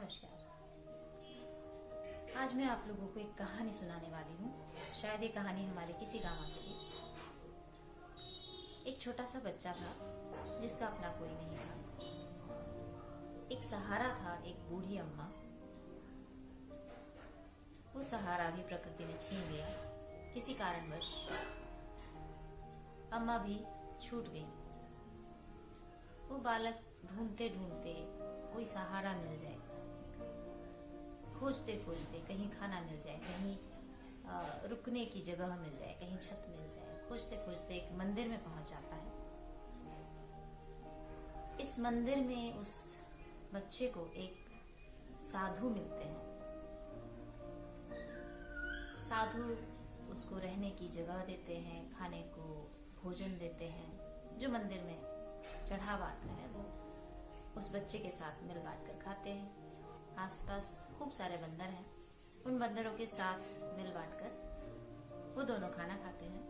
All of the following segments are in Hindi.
नमस्कार। आज मैं आप लोगों को एक कहानी सुनाने वाली हूँ। शायद ये कहानी हमारे किसी गांव से थी। एक छोटा सा बच्चा था जिसका अपना कोई नहीं था। एक सहारा था, एक बूढ़ी अम्मा। वो सहारा भी प्रकृति ने छीन लिया किसी कारणवश। अम्मा भी छूट गई। वो बालक ढूंढते ढूंढते कोई सहारा मिल जाए, खोजते खोजते कहीं खाना मिल जाए, कहीं रुकने की जगह मिल जाए, कहीं छत मिल जाए, खोजते खोजते एक मंदिर में पहुंच जाता है। इस मंदिर में उस बच्चे को एक साधु मिलते हैं। साधु उसको रहने की जगह देते हैं, खाने को भोजन देते हैं। जो मंदिर में चढ़ावा आता है वो उस बच्चे के साथ मिल बांट कर खाते हैं। आसपास खूब सारे बंदर हैं। उन बंदरों के साथ मिल बांट कर वो दोनों खाना खाते हैं।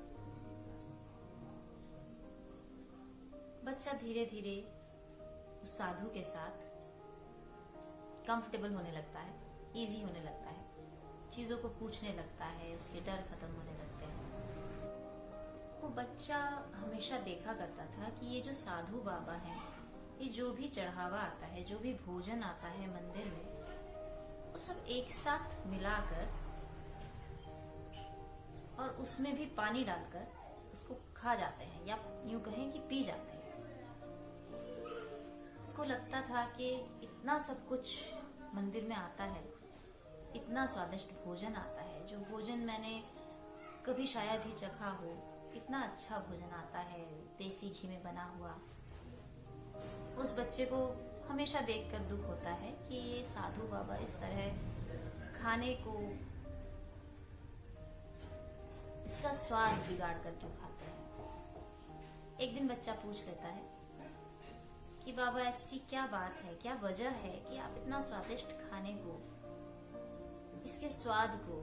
बच्चा धीरे धीरे उस साधु के साथ कंफर्टेबल होने लगता है, इजी होने लगता है, चीजों को पूछने लगता है, उसके डर खत्म होने लगते हैं। वो बच्चा हमेशा देखा करता था कि ये जो साधु बाबा हैं, ये जो भी चढ़ावा आता है, जो भी भोजन आता है मंदिर में, वो सब एक साथ मिलाकर और उसमें भी पानी डालकर उसको खा जाते हैं, या यूं कहें कि पी जाते हैं। उसको लगता था कि इतना सब कुछ मंदिर में आता है, इतना स्वादिष्ट भोजन आता है, जो भोजन मैंने कभी शायद ही चखा हो। इतना अच्छा भोजन आता है, देसी घी में बना हुआ। उस बच्चे को हमेशा देखकर दुख होता है कि ये साधु बाबा इस तरह खाने को, इसका स्वाद बिगाड़ कर क्यों खाते हैं। एक दिन बच्चा पूछ लेता है कि बाबा ऐसी क्या बात है, क्या वजह है कि आप इतना स्वादिष्ट खाने को, इसके स्वाद को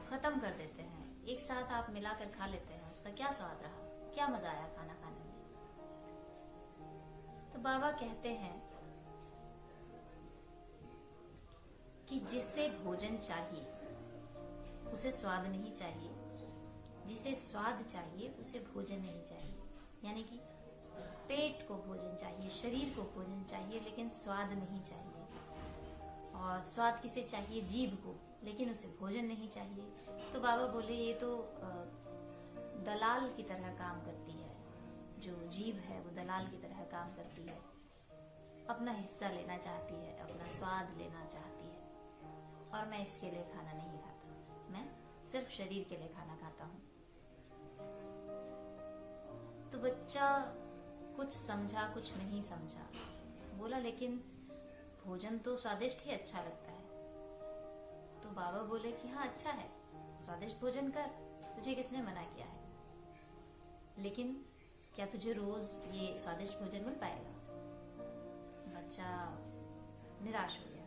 खत्म कर देते हैं, एक साथ आप मिलाकर खा लेते हैं। उसका क्या स्वाद रहा, क्या मजा आया खाना खाने में। तो बाबा कहते हैं कि जिससे भोजन चाहिए उसे स्वाद नहीं चाहिए, जिसे स्वाद चाहिए उसे भोजन नहीं चाहिए। यानी कि पेट को भोजन चाहिए, शरीर को भोजन चाहिए, लेकिन स्वाद नहीं चाहिए। और स्वाद किसे चाहिए? जीभ को, लेकिन उसे भोजन नहीं चाहिए। तो बाबा बोले ये तो दलाल की तरह काम करती है। जो जीभ है वो दलाल की तरह काम करती है, अपना हिस्सा लेना चाहती है, अपना स्वाद लेना चाहती है। और मैं इसके लिए खाना नहीं खाता, मैं सिर्फ शरीर के लिए खाना खाता हूँ। तो बच्चा कुछ समझा, कुछ नहीं समझा। बोला लेकिन भोजन तो स्वादिष्ट ही अच्छा लगता है। तो बाबा बोले कि हाँ अच्छा है, स्वादिष्ट भोजन कर, तुझे किसने मना किया है, लेकिन क्या तुझे रोज ये स्वादिष्ट भोजन मिल पाएगा। बच्चा निराश हो गया।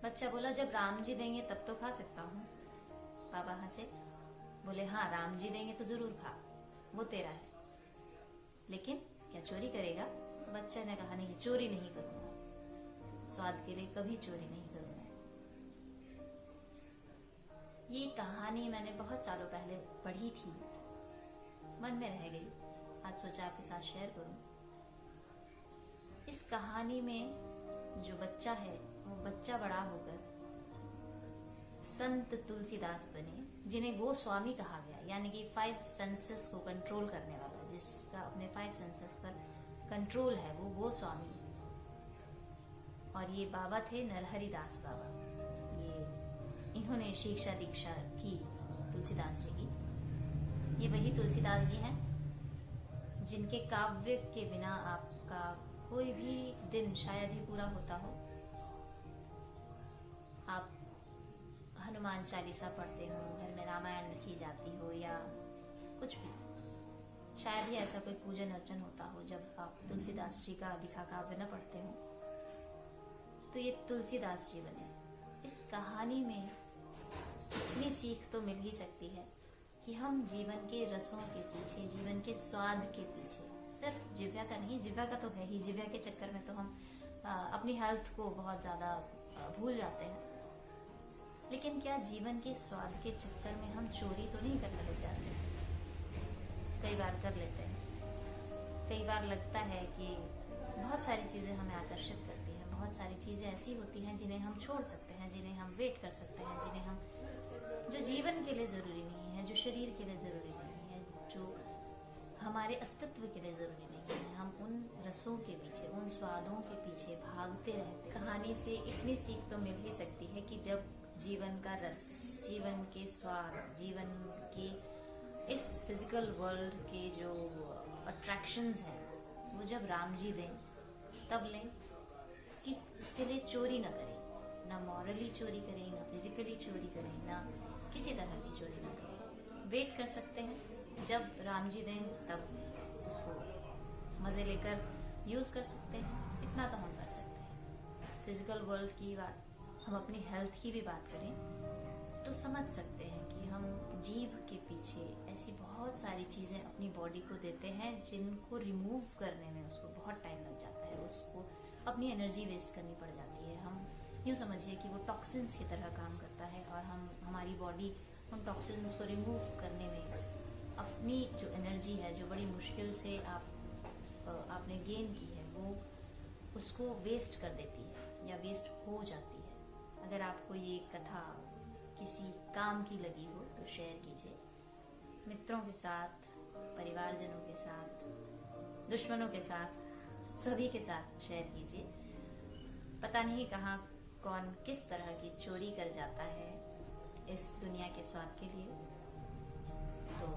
बच्चा बोला जब राम जी देंगे तब तो खा सकता हूँ। बाबा हंसे, बोले हाँ राम जी देंगे तो जरूर खा, वो तेरा है, लेकिन क्या चोरी करेगा। बच्चे ने कहा नहीं, चोरी नहीं करूंगा, स्वाद के लिए कभी चोरी नहीं करूंगा। ये कहानी मैंने बहुत सालों पहले पढ़ी थी, मन में रह गई, आज सोचा आपके साथ शेयर करूं। इस कहानी में जो बच्चा है वो बच्चा बड़ा होकर संत तुलसीदास बने, जिन्हें गोस्वामी कहा गया। यानी कि 5 सेंसेस को कंट्रोल करने वाला, जिसका अपने 5 सेंसेस पर कंट्रोल है, वो गोस्वामी। और ये बाबा थे नरहरि दास बाबा। इन्होंने शिक्षा दीक्षा की तुलसीदास जी की। ये वही तुलसीदास जी हैं जिनके काव्य के बिना आपका कोई भी दिन शायद ही पूरा होता हो। आप हनुमान चालीसा पढ़ते हो, घर में रामायण रखी जाती हो, या कुछ भी, शायद ही ऐसा कोई पूजन अर्चन होता हो जब आप तुलसीदास जी का लिखा काव्य न पढ़ते हो। तो ये तुलसीदास जी बने। इस कहानी में इतनी सीख तो मिल ही सकती है कि हम जीवन के रसों के पीछे, जीवन के स्वाद के पीछे, सिर्फ जिव्या का नहीं, जिव्या का तो है ही, जिव्या के चक्कर में तो हम अपनी हेल्थ को बहुत ज़्यादा भूल जाते हैं। लेकिन क्या जीवन के स्वाद के चक्कर में हम चोरी तो नहीं करने लग जाते? कई बार कर लेते हैं। कई बार लगता है कि बहुत सारी चीज़ें हमें आकर्षित करती हैं, बहुत सारी चीज़ें ऐसी होती हैं जिन्हें हम छोड़ सकते हैं, जिन्हें हम वेट कर सकते हैं, जिन्हें हम, जो जीवन के लिए ज़रूरी नहीं है, जो शरीर के लिए ज़रूरी नहीं है, जो हमारे अस्तित्व के लिए ज़रूरी नहीं है, हम उन रसों के पीछे, उन स्वादों के पीछे भागते रहते। कहानी से इतनी सीख तो मिल ही सकती है कि जब जीवन का रस, जीवन के स्वाद, जीवन के इस फिजिकल वर्ल्ड के जो अट्रैक्शंस हैं वो जब राम जी दें तब लें। उसके लिए चोरी ना करें, ना मॉरली चोरी करें, ना फिजिकली चोरी करें, ना किसी तरह की चोरी ना करें। वेट कर सकते हैं, जब राम जी दें तब उसको मज़े लेकर यूज़ कर सकते हैं। इतना तो हम कर सकते हैं। फिजिकल वर्ल्ड की बात, हम अपनी हेल्थ की भी बात करें तो समझ सकते हैं कि हम जीभ के पीछे ऐसी बहुत सारी चीज़ें अपनी बॉडी को देते हैं जिनको रिमूव करने में उसको बहुत टाइम लग जाता है, उसको अपनी एनर्जी वेस्ट करनी पड़ जाती है। हम यूँ समझिए कि वो टॉक्सिन्स की तरह काम करता है और हमारी बॉडी उन टॉक्सिन्स को रिमूव करने में अपनी जो एनर्जी है, जो बड़ी मुश्किल से आपने गेन की है, वो उसको वेस्ट कर देती है या वेस्ट हो जाती है। अगर आपको ये कथा किसी काम की लगी हो तो शेयर कीजिए, मित्रों के साथ, परिवारजनों के साथ, दुश्मनों के साथ, सभी के साथ शेयर कीजिए। पता नहीं कहाँ कौन किस तरह की चोरी कर जाता है इस दुनिया के स्वाद के लिए। तो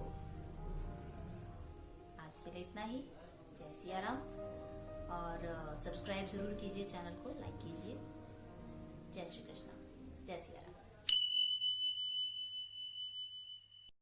आज के लिए इतना ही। जय सिया राम। और सब्सक्राइब जरूर कीजिए, चैनल को लाइक कीजिए। जय श्री कृष्ण, जय सिया राम।